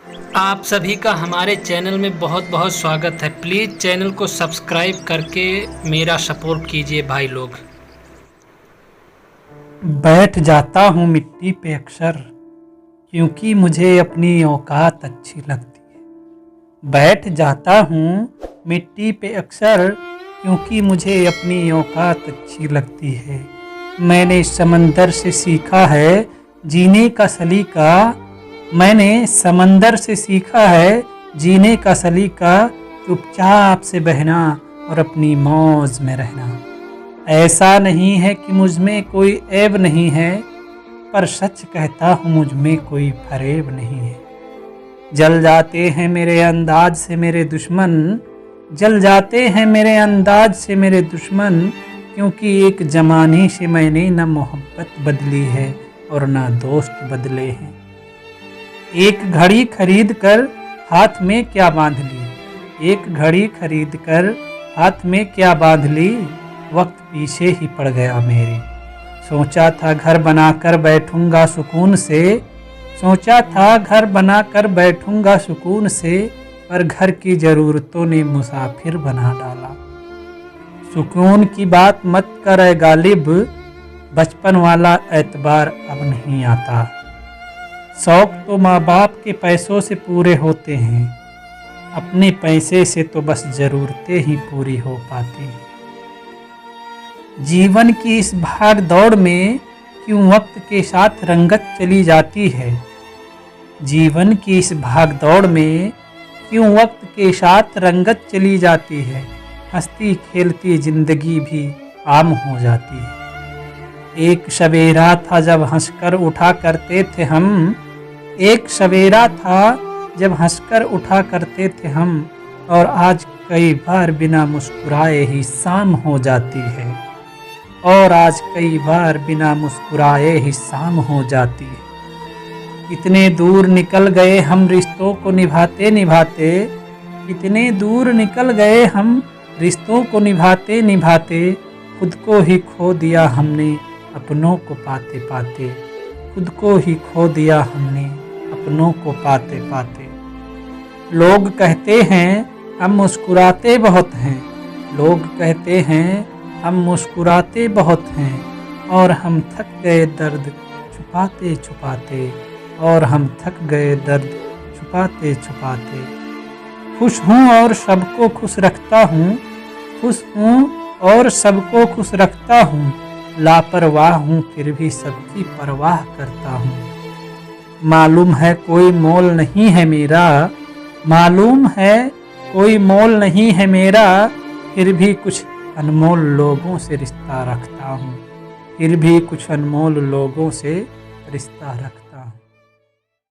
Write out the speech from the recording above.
आप सभी का हमारे चैनल में बहुत बहुत स्वागत है। प्लीज़ चैनल को सब्सक्राइब करके मेरा सपोर्ट कीजिए भाई लोग। बैठ जाता हूँ मिट्टी पे अक्सर, क्योंकि मुझे अपनी औकात अच्छी लगती है। बैठ जाता हूँ मिट्टी पे अक्सर, क्योंकि मुझे अपनी औकात अच्छी लगती है। मैंने समंदर से सीखा है जीने का सलीका, मैंने समंदर से सीखा है जीने का सलीका। चुपचाप से बहना और अपनी मौज में रहना। ऐसा नहीं है कि मुझ में कोई ऐब नहीं है, पर सच कहता हूँ मुझ में कोई फरेब नहीं है। जल जाते हैं मेरे अंदाज से मेरे दुश्मन, जल जाते हैं मेरे अंदाज से मेरे दुश्मन, क्योंकि एक जमाने से मैंने न मोहब्बत बदली है और न दोस्त बदले हैं। एक घड़ी खरीद कर हाथ में क्या बांध ली, एक घड़ी खरीद कर हाथ में क्या बांध ली, वक्त पीछे ही पड़ गया मेरे। सोचा था घर बनाकर बैठूंगा सुकून से, सोचा था घर बनाकर बैठूंगा सुकून से, पर घर की ज़रूरतों ने मुसाफिर बना डाला। सुकून की बात मत कर ऐ गालिब, बचपन वाला एतबार अब नहीं आता। शौक तो माँ बाप के पैसों से पूरे होते हैं, अपने पैसे से तो बस ज़रूरतें ही पूरी हो पाती हैं। जीवन की इस भाग दौड़ में क्यों वक्त के साथ रंगत चली जाती है, जीवन की इस भाग दौड़ में क्यों वक्त के साथ रंगत चली जाती है। हंसती खेलती जिंदगी भी आम हो जाती है। एक सवेरा था जब हंसकर उठा करते थे हम, एक सवेरा था जब हंसकर उठा करते थे हम, और आज कई बार बिना मुस्कुराए ही शाम हो जाती है, और आज कई बार बिना मुस्कुराए ही शाम हो जाती है। इतने दूर निकल गए हम रिश्तों को निभाते निभाते, इतने दूर निकल गए हम रिश्तों को निभाते निभाते, खुद को ही खो दिया हमने अपनों को पाते पाते, खुद को ही खो दिया हमने अपनों को पाते पाते। लोग कहते हैं हम मुस्कुराते बहुत हैं, लोग कहते हैं हम मुस्कुराते बहुत हैं, और हम थक गए दर्द छुपाते छुपाते, और हम थक गए दर्द छुपाते छुपाते। खुश हूँ और सबको खुश रखता हूँ, खुश हूँ और सबको खुश रखता हूँ, लापरवाह हूँ फिर भी सबकी परवाह करता हूँ। मालूम है कोई मोल नहीं है मेरा, मालूम है कोई मोल नहीं है मेरा, फिर भी कुछ अनमोल लोगों से रिश्ता रखता हूँ, फिर भी कुछ अनमोल लोगों से रिश्ता रखता हूँ।